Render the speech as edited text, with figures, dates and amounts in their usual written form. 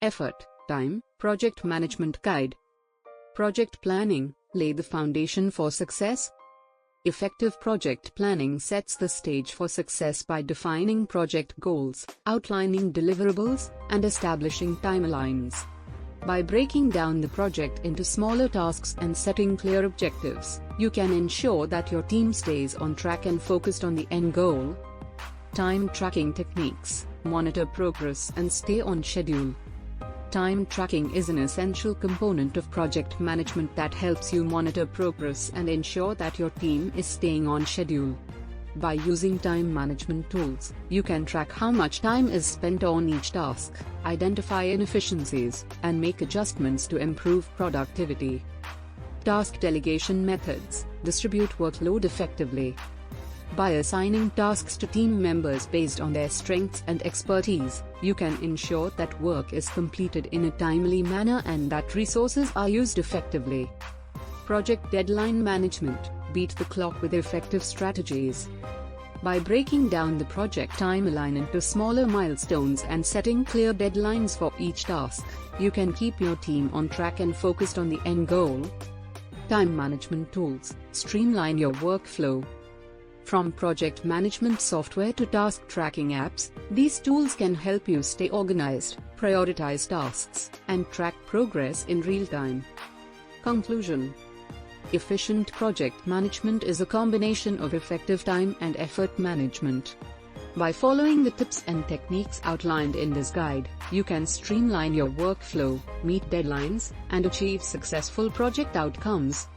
Effort, time, project management guide. Project planning, lay the foundation for success. Effective project planning sets the stage for success by defining project goals, outlining deliverables, and establishing timelines. By breaking down the project into smaller tasks and setting clear objectives, you can ensure that your team stays on track and focused on the end goal. Time tracking techniques, monitor progress and stay on schedule. Time tracking is an essential component of project management that helps you monitor progress and ensure that your team is staying on schedule. By using time management tools, you can track how much time is spent on each task, identify inefficiencies, and make adjustments to improve productivity. Task delegation methods, distribute workload effectively. By assigning tasks to team members based on their strengths and expertise, you can ensure that work is completed in a timely manner and that resources are used effectively. Project deadline management, beat the clock with effective strategies. By breaking down the project timeline into smaller milestones and setting clear deadlines for each task, you can keep your team on track and focused on the end goal. Time management tools, streamline your workflow. From project management software to task tracking apps, these tools can help you stay organized, prioritize tasks, and track progress in real time. Conclusion: efficient project management is a combination of effective time and effort management. By following the tips and techniques outlined in this guide, you can streamline your workflow, meet deadlines, and achieve successful project outcomes.